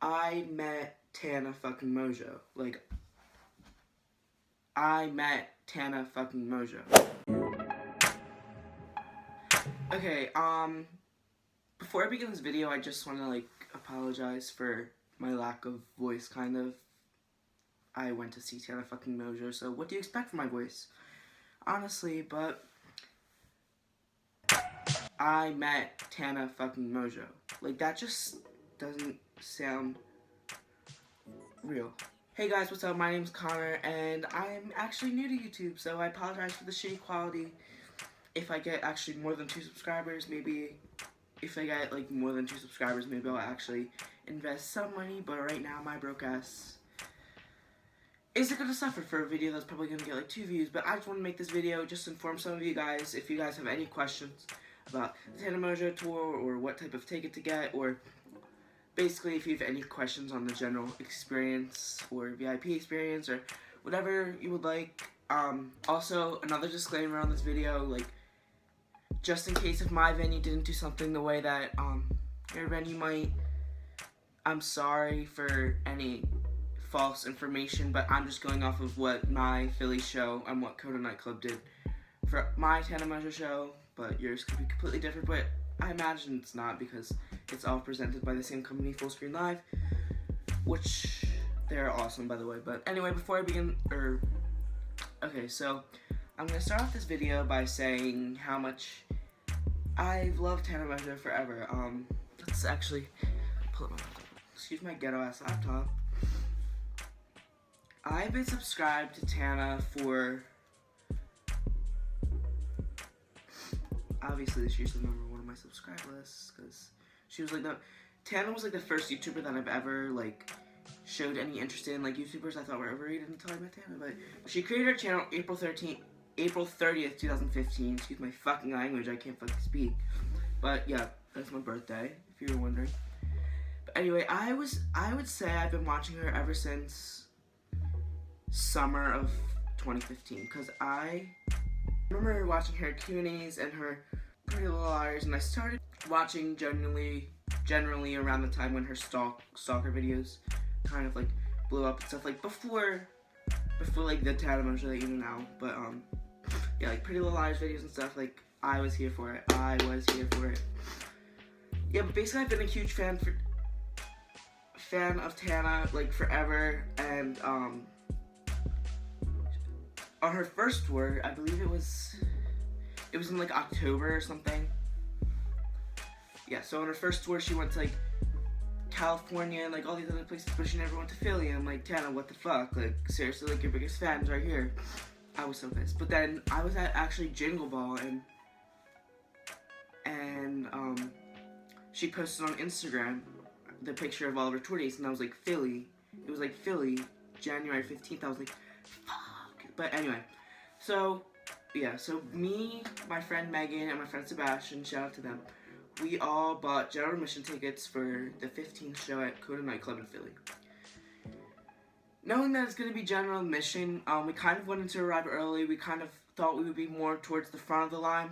I met Tana fucking Mojo. Like, I met Tana fucking Mojo. Okay, before I begin this video, I just want to, like, apologize for my lack of voice, kind of. I went to see Tana fucking Mojo, so what do you expect from my voice? Honestly, but I met Tana fucking Mojo. Like, that just doesn't sound real. Hey guys, what's up? My name's Connor, and I'm actually new to YouTube, so I apologize for the shitty quality. If I get actually more than 2 subscribers, maybe if I get like more than 2 subscribers, maybe I'll actually invest some money, but right now my broke ass isn't gonna suffer for a video that's probably gonna get like 2 views. But I just want to make this video just to inform some of you guys, if you guys have any questions about the Tana Mojo tour, or what type of ticket to get, or basically if you have any questions on the general experience, or VIP experience, or whatever you would like. Also, another disclaimer on this video, like, just in case if my venue didn't do something the way that your venue might, I'm sorry for any false information, but I'm just going off of what my Philly show and what Coda Nightclub did for my Tana Mojo show, but yours could be completely different, but I imagine it's not, because it's all presented by the same company, Full Screen Live, which they're awesome, by the way. But anyway, before I begin, okay, so I'm going to start off this video by saying how much I've loved Tana Mojo forever. Let's actually pull up my laptop. Excuse my ghetto-ass laptop. I've been subscribed to Tana for, obviously she's the #1 on my subscribe list, because she was like Tana was like the first YouTuber that I've ever like showed any interest in. Like, YouTubers I thought were overrated until I met Tana. But she created her channel April 30th, 2015. Excuse my fucking language, I can't fucking speak. But yeah, that's my birthday, if you were wondering. But anyway, I would say I've been watching her ever since summer of 2015, because I remember watching her Q&As and her Pretty Little Liars, and I started watching generally around the time when her stalker videos kind of like blew up and stuff, like before like the Tana Mojo that you know now. But yeah, like Pretty Little Liars videos and stuff, like I was here for it. Yeah, but basically I've been a huge fan of Tana like forever, and on her first tour, I believe it was in like October or something. Yeah, so on her first tour, she went to like California and like all these other places, but she never went to Philly. And I'm like, Tana, what the fuck? Like, seriously, like your biggest fan's right here. I was so pissed. But then I was at actually Jingle Ball, and she posted on Instagram the picture of all of her tour dates, and I was like, Philly. It was like Philly, January 15th. I was like, fuck. But anyway, so yeah, so me, my friend Megan, and my friend Sebastian, shout out to them, we all bought general admission tickets for the 15th show at Coda Nightclub in Philly. Knowing that it's going to be general admission, we kind of wanted to arrive early. We kind of thought we would be more towards the front of the line.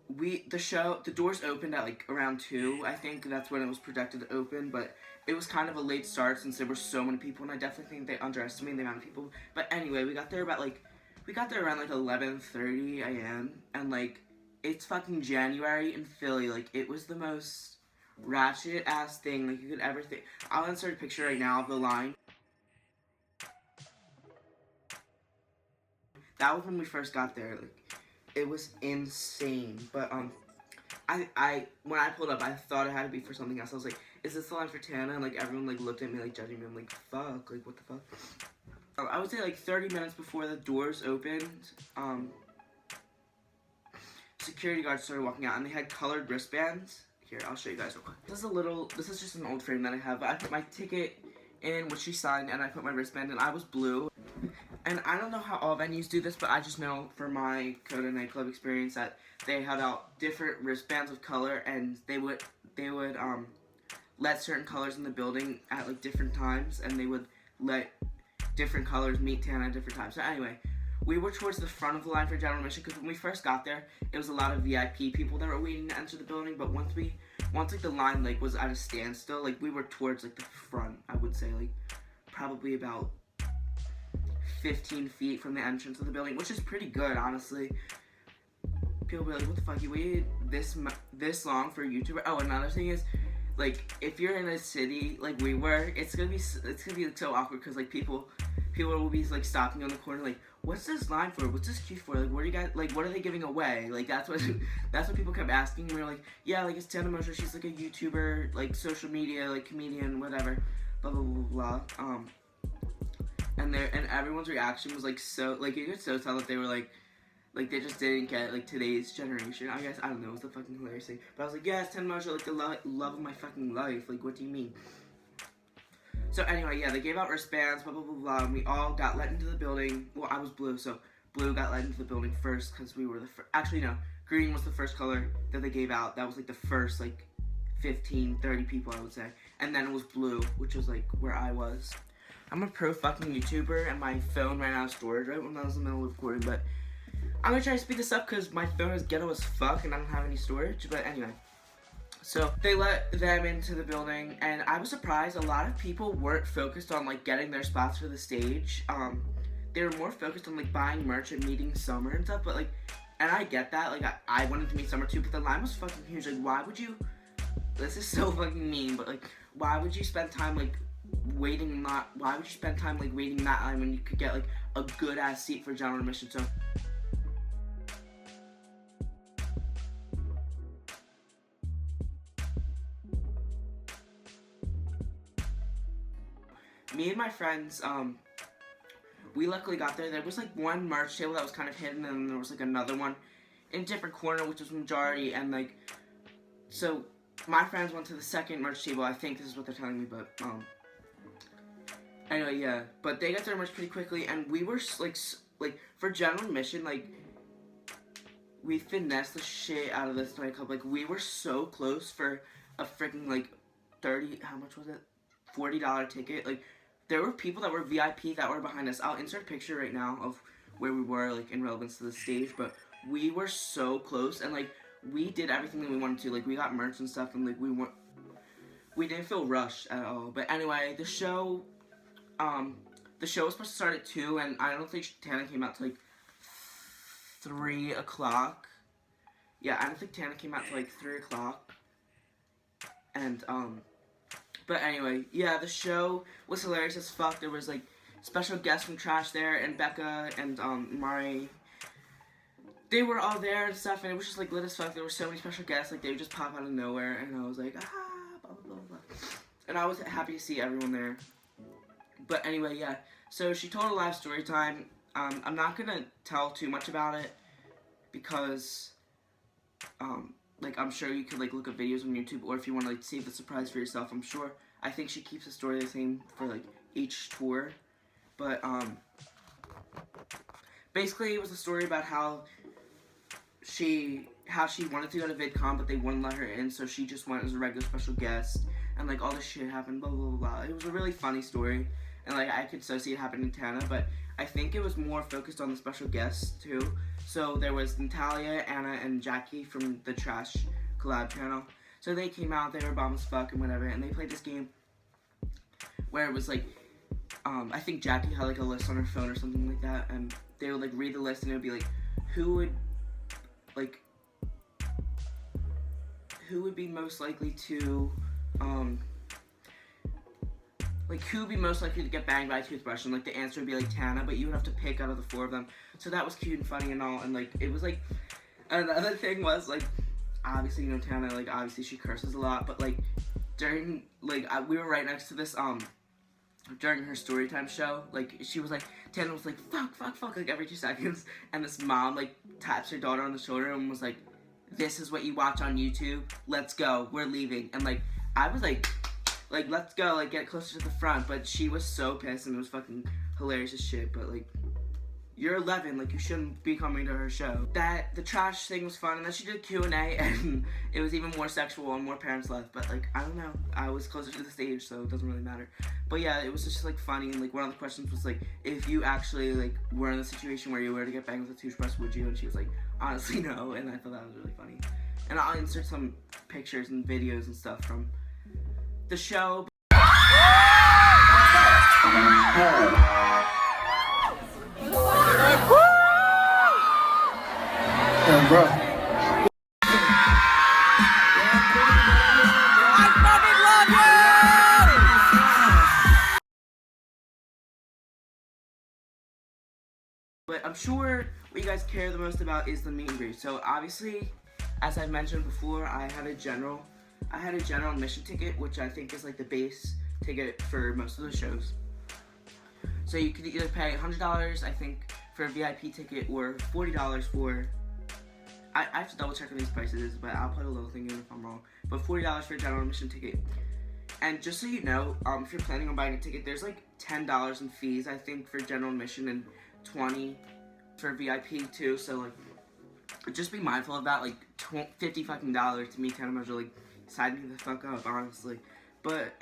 The doors opened at like around 2, I think that's when it was projected to open, but it was kind of a late start since there were so many people, and I definitely think they underestimated the amount of people. But anyway, we got there around like 11:30 a.m. and like, it's fucking January in Philly. Like, it was the most ratchet ass thing like you could ever think. I'll insert a picture right now of the line. That was when we first got there. Like, it was insane. But when I pulled up, I thought it had to be for something else. I was like, is this the line for Tana? And like, everyone like looked at me like judging me. I'm like, fuck, like what the fuck? I would say like 30 minutes before the doors opened, security guards started walking out, and they had colored wristbands. Here, I'll show you guys real quick. This is just an old frame that I have. I put my ticket in, which she signed, and I put my wristband in. I was blue. And I don't know how all venues do this, but I just know for my Coda Nightclub experience that they had out different wristbands of color, and they would let certain colors in the building at like different times, and they would let different colors meet Tana at different times. So anyway, we were towards the front of the line for general admission, because when we first got there, it was a lot of VIP people that were waiting to enter the building. But once like the line like was at a standstill, like we were towards like the front. I would say like probably about 15 feet from the entrance of the building, which is pretty good, honestly. People be like, what the fuck, you waited this long for a YouTuber? Oh, another thing is, like, if you're in a city like we were, it's gonna be like, so awkward, because like people will be like stopping on the corner, like, what's this line for? What's this queue for? Like, what are you guys, like, what are they giving away? Like, that's what people kept asking. We were like, yeah, like, it's Tana Mongeu. She's like a YouTuber, like social media, like comedian, whatever, blah blah blah blah. And everyone's reaction was like so, like, you could so tell that they were like they just didn't get like today's generation. I guess, I don't know, it was the fucking hilarious thing. But I was like, yeah, it's Tana Mongeu, like the love of my fucking life. Like, what do you mean? So anyway, yeah, they gave out wristbands, blah blah blah blah, and we all got let into the building. Well, I was blue, so blue got let into the building first, because we were the first. Actually, no, green was the first color that they gave out. That was like the first like 15, 30 people, I would say. And then it was blue, which was like where I was. I'm a pro fucking YouTuber, and my phone ran out of storage right when I was in the middle of recording, but I'm gonna try to speed this up because my phone is ghetto as fuck and I don't have any storage. But anyway, so they let them into the building, and I was surprised a lot of people weren't focused on like getting their spots for the stage. They were more focused on like buying merch and meeting Summer and stuff. But like, and I get that, like I wanted to meet Summer too, but the line was fucking huge. Like, why would you, this is so fucking mean, but like, why would you spend time like waiting that line when you could get like a good ass seat for general admission? So me and my friends, we luckily got there. There was like one merch table that was kind of hidden, and there was like another one in a different corner, which was majority. And like, so my friends went to the second merch table. I think this is what they're telling me, but anyway, yeah. But they got their merch pretty quickly, and we were like for general admission, like we finessed the shit out of this nightclub. Like, we were so close for a freaking like how much was it? $40 ticket. Like, there were people that were VIP that were behind us. I'll insert a picture right now of where we were, like, in relevance to the stage, but we were so close, and, like, we did everything that we wanted to. Like, we got merch and stuff, and, like, we didn't feel rushed at all. But anyway, the show was supposed to start at 2, and I don't think Tana came out till, like, 3 o'clock. Yeah, I don't think Tana came out till, like, 3 o'clock. And, but anyway, yeah, the show was hilarious as fuck. There was, like, special guests from Trash there, and Becca, and, Mari. They were all there and stuff, and it was just, like, lit as fuck. There were so many special guests, like, they would just pop out of nowhere, and I was like, ah, blah, blah, blah, blah. And I was happy to see everyone there. But anyway, yeah, so she told a live story time. I'm not gonna tell too much about it, because, like, I'm sure you could, like, look up videos on YouTube, or if you want to, like, save the surprise for yourself, I'm sure. I think she keeps the story the same for, like, each tour. But, basically, it was a story about how she wanted to go to VidCon, but they wouldn't let her in, so she just went as a regular special guest, and, like, all this shit happened, blah, blah, blah, blah. It was a really funny story, and, like, I could so see it happening in Tana, but I think it was more focused on the special guests, too. So there was Natalia, Anna, and Jackie from the Trash collab channel. So they came out, they were bomb as fuck and whatever, and they played this game where it was like, I think Jackie had like a list on her phone or something like that, and they would like read the list, and it would be like, who would be most likely to, like, who would be most likely to get banged by a toothbrush, and, like, the answer would be, like, Tana, but you would have to pick out of the 4 of them. So that was cute and funny and all, and, like, it was, like, another thing was, like, obviously, you know, Tana, like, obviously she curses a lot, but, like, during, like, we were right next to this, during her storytime show, like, she was, like, Tana was, like, fuck, like, every 2 seconds, and this mom, like, taps her daughter on the shoulder and was, like, this is what you watch on YouTube, let's go, we're leaving, and, like, I was, like, let's go, like, get closer to the front, but she was so pissed, and it was fucking hilarious as shit, but, like, you're 11, like, you shouldn't be coming to her show. That the trash thing was fun, and then she did Q&A, and it was even more sexual and more parents left, but, like, I don't know, I was closer to the stage, so it doesn't really matter. But yeah, it was just, like, funny, and, like, one of the questions was, like, if you actually, like, were in a situation where you were to get banged with a toothbrush, would you? And she was like, honestly, no, and I thought that was really funny. And I'll insert some pictures and videos and stuff from the show. Yeah, bro. I fucking love you! But I'm sure what you guys care the most about is the meet and greet. So obviously, as I mentioned before, I had a general admission ticket, which I think is like the base ticket for most of the shows. So you could either pay $100, I think, for a VIP ticket, or $40 for. I have to double check on these prices, but I'll put a little thing in if I'm wrong. But $40 for a general admission ticket. And just so you know, if you're planning on buying a ticket, there's like $10 in fees, I think, for general admission and $20 for VIP too. So like, just be mindful of that. Like $50 fucking to me, Tana Mongeau, like, side me the fuck up, honestly. But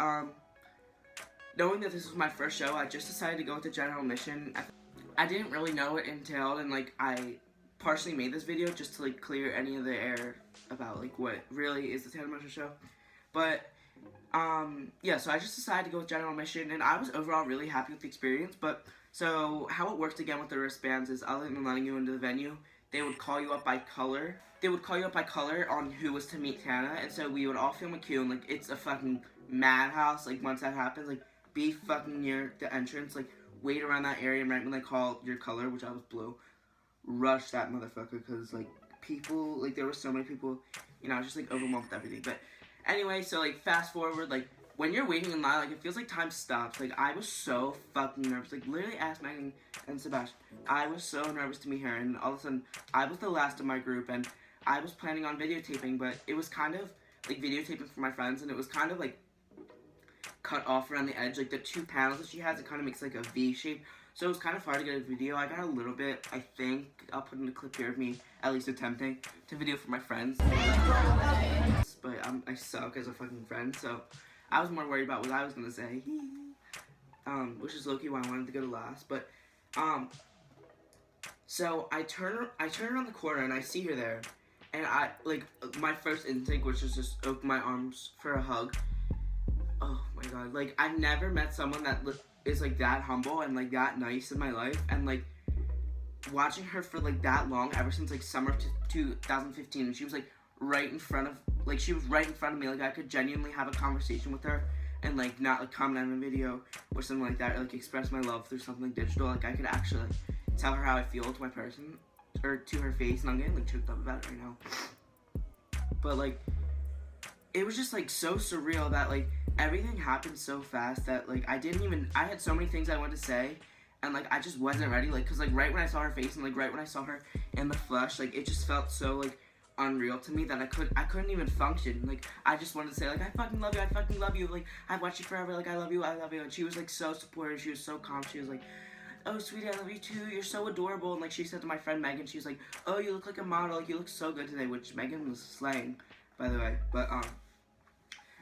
knowing that this was my first show, I just decided to go with the general admission. I didn't really know what it entailed, and like I partially made this video just to like clear any of the air about like what really is the Tana Mongeau show. But yeah, so I just decided to go with general admission, and I was overall really happy with the experience. But so how it worked again with the wristbands is, other than letting you into the venue, they would call you up by color. They would call you up by color on who was to meet Tana, and so we would all film a queue, and like it's a fucking madhouse. Like once that happens, like be fucking near the entrance, like wait around that area, and right when they call your color, which I was blue, rush that motherfucker, because like people, like there were so many people, you know, I was just like overwhelmed with everything. But anyway, so like fast forward, like when you're waiting in line, like it feels like time stops. Like I was so fucking nervous. Like literally asked Megan and Sebastian. I was so nervous to meet her, and all of a sudden I was the last of my group, and I was planning on videotaping, but it was kind of like videotaping for my friends, and it was kind of like cut off around the edge. Like the two panels that she has, it kind of makes like a V shape. So it was kind of hard to get a video. I got a little bit, I think. I'll put in a clip here of me at least attempting to video for my friends. But I suck as a fucking friend, so I was more worried about what I was gonna say. Which is low-key why I wanted to go to last. But so I turn around the corner and I see her there, and I like my first instinct was just open my arms for a hug. Oh my god, like I've never met someone that is like that humble and like that nice in my life, and like watching her for like that long, ever since like summer of 2015, and she was like right in front of me, like I could genuinely have a conversation with her and like not like comment on a video or something like that, or like express my love through something digital. Like I could actually like tell her how I feel to my person, or to her face, and I'm getting like choked up about it right now. But like it was just like so surreal that like everything happened so fast that like I had so many things I wanted to say, and like I just wasn't ready, like cause like right when I saw her face and like right when I saw her in the flesh, like it just felt so like unreal to me that I couldn't even function. Like I just wanted to say like I fucking love you, like I've watched you forever, like I love you, and she was like so supportive, she was so calm, she was like, oh sweetie, I love you too, you're so adorable. And like she said to my friend Megan, she was like, oh, you look like a model, like you look so good today, which Megan was slaying, by the way. But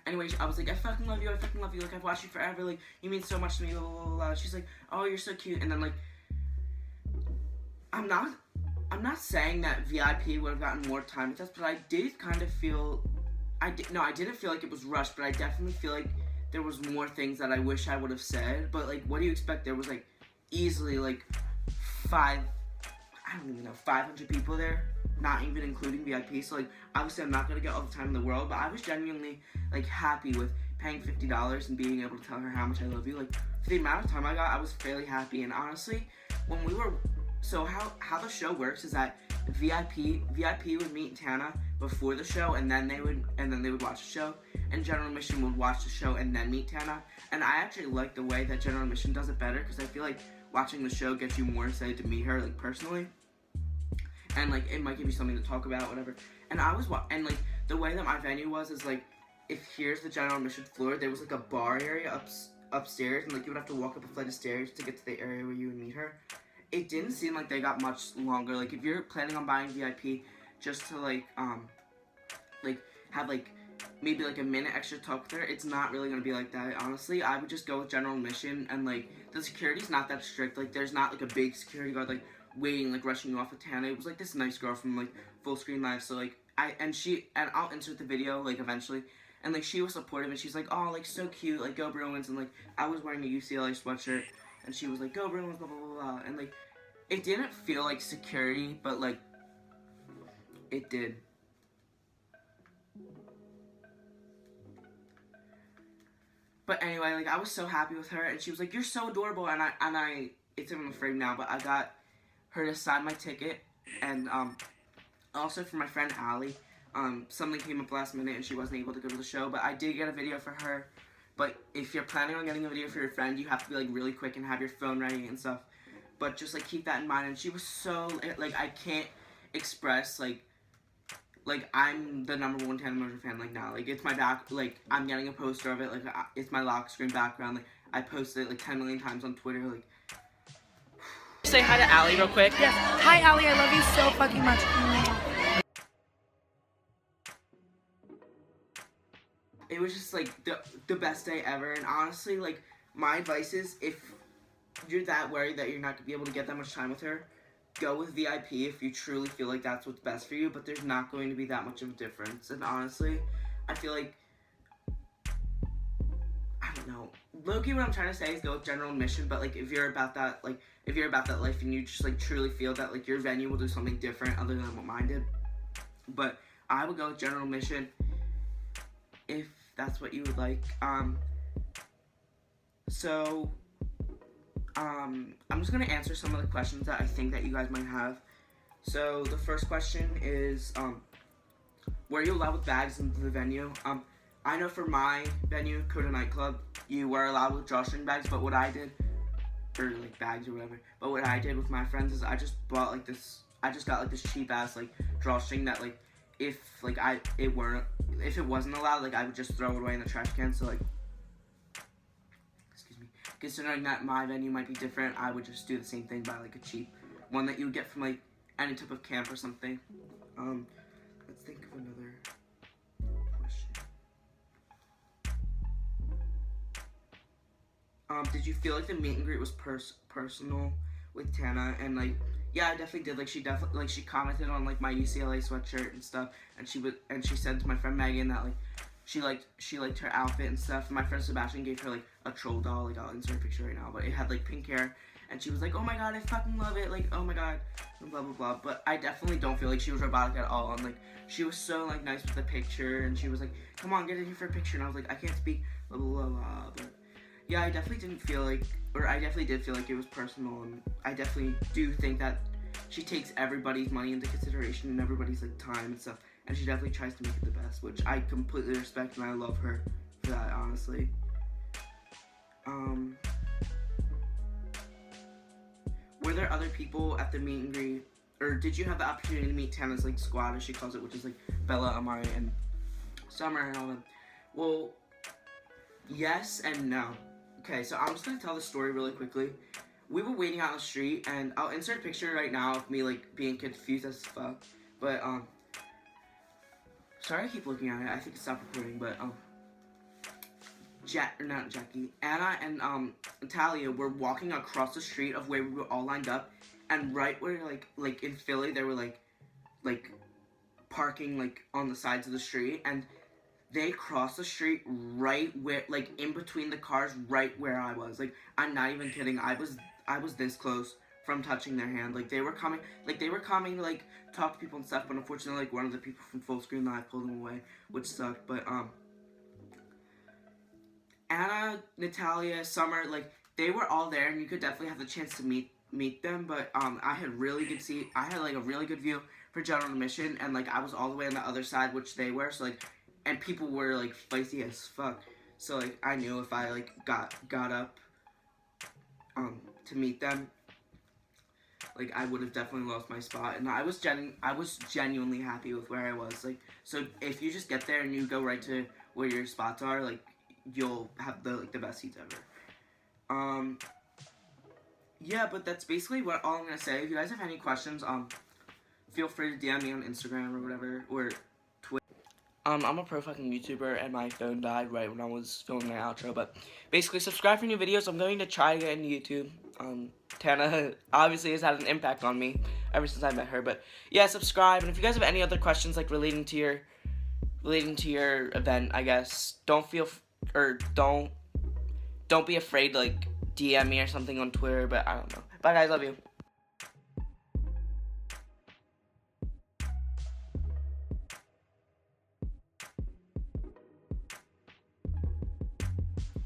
anyway, I was like, I fucking love you, like I've watched you forever, like you mean so much to me, blah, blah, blah, blah. She's like, oh, you're so cute. And then like I'm not saying that VIP would have gotten more time with us, but I did kind of feel, I didn't feel like it was rushed, but I definitely feel like there was more things that I wish I would have said. But like, what do you expect? There was like easily like 500 people there, not even including VIP. So like, obviously I'm not gonna get all the time in the world, but I was genuinely like happy with paying $50 and being able to tell her how much I love you. Like for the amount of time I got, I was fairly happy. And honestly, when we were, so how the show works is that VIP would meet Tana before the show, and then they would watch the show, and general admission would watch the show and then meet Tana. And I actually like the way that general admission does it better, because I feel like watching the show gets you more excited to meet her, like personally, and like it might give you something to talk about, whatever. And and like the way that my venue was is like, if here's the general admission floor, there was like a bar area upstairs, and like you would have to walk up a flight of stairs to get to the area where you would meet her. it didn't seem like they got much longer. Like, if you're planning on buying VIP just to, like, have, like, maybe, like, a minute extra talk with her, it's not really gonna be like that, honestly. I would just go with general admission, and, like, the security's not that strict. Like, there's not, like, a big security guard, like, waiting, like, rushing you off with Tana. It was, like, this nice girl from, like, Full Screen Live, so, like, and I'll insert the video, like, eventually, and, like, she was supportive, and she's like, oh, like, so cute, like, go Bruins, and, like, I was wearing a UCLA sweatshirt, and she was like, go Bruins, blah, blah, blah, blah, and, like, it didn't feel like security, but, like, it did. But anyway, like, I was so happy with her, and she was like, you're so adorable, and I it's in the frame now, but I got her to sign my ticket, and, also for my friend Allie, something came up last minute, and she wasn't able to go to the show, but I did get a video for her. But if you're planning on getting a video for your friend, you have to be, like, really quick and have your phone ready and stuff. But just, like, keep that in mind. And she was so, like, I can't express, like, I'm the #1 TANA MONGEAU fan, like, now. Like, it's my back, like, I'm getting a poster of it, like, it's my lock screen background. Like, I posted it, like, 10 million times on Twitter, like. Say hi to Allie real quick. Yes. Hi, Allie. I love you so fucking much. It was just, like, the best day ever. And honestly, like, my advice is, if you're that worried that you're not going to be able to get that much time with her, go with VIP if you truly feel like that's what's best for you, but there's not going to be that much of a difference. And honestly, I feel like, I don't know, low-key what I'm trying to say is go with general admission, but, like, if you're about that, like, if you're about that life and you just, like, truly feel that, like, your venue will do something different other than what mine did, but I would go with general admission if that's what you would like. I'm just going to answer some of the questions that I think that you guys might have. So, the first question is, were you allowed with bags into the venue? I know for my venue, Coda Nightclub, you were allowed with drawstring bags, but what I did, or, like, bags or whatever, but what I did with my friends is I just got, like, this cheap-ass, like, drawstring that, like, if it wasn't allowed, like, I would just throw it away in the trash can, so, like, considering that my venue might be different, I would just do the same thing, buy, like, a cheap one that you would get from, like, any type of camp or something. Let's think of another question. Did you feel like the meet and greet was personal with Tana? And, like, yeah, I definitely did. Like, she commented on, like, my UCLA sweatshirt and stuff, and she said to my friend Megan that, like, she liked her outfit and stuff. And my friend Sebastian gave her, like, a troll doll. Like, I'll insert a picture right now, but it had, like, pink hair, and she was like, oh my god, I fucking love it, like, oh my god, and blah blah blah. But I definitely don't feel like she was robotic at all, and, like, she was so, like, nice with the picture, and she was like, come on, get in here for a picture, and I was like, I can't speak, blah blah blah. But yeah, I definitely did feel like it was personal, and I definitely do think that she takes everybody's money into consideration and everybody's, like, time and stuff, and she definitely tries to make it the best, which I completely respect, and I love her for that, honestly. Were there other people at the meet and greet, or did you have the opportunity to meet Tana's, like, squad, as she calls it, which is, like, Bella, Amari, and Summer, and all them? Well, yes and no. Okay, so I'm just gonna tell the story really quickly. We were waiting out on the street, and I'll insert a picture right now of me, like, being confused as fuck, but, sorry I keep looking at it, I think it stopped recording, but, Anna and, Natalia were walking across the street of where we were all lined up, and right where, like, in Philly, they were, like, parking, like, on the sides of the street, and they crossed the street right where, like, in between the cars, right where I was. Like, I'm not even kidding, I was this close from touching their hand. Like, they were coming to, like, talk to people and stuff, but unfortunately, like, one of the people from Full Screen Live pulled them away, which sucked, but, Anna, Natalia, Summer, like, they were all there, and you could definitely have the chance to meet them, but, I had a really good view for general admission, and, like, I was all the way on the other side, which they were, so, like, and people were, like, feisty as fuck, so, like, I knew if I, like, got up, to meet them, like, I would have definitely lost my spot, and I was genuinely happy with where I was, like, so if you just get there and you go right to where your spots are, like, you'll have the best seats ever. yeah, but that's basically all I'm gonna say. If you guys have any questions, feel free to DM me on Instagram or whatever, or Twitter. I'm a pro fucking YouTuber, and my phone died right when I was filming my outro, but basically, subscribe for new videos. I'm going to try to get into YouTube. Tana obviously has had an impact on me ever since I met her, but yeah, subscribe, and if you guys have any other questions, like, relating to your event, I guess, don't be afraid to, like, DM me or something on Twitter, but I don't know. Bye, guys, love you.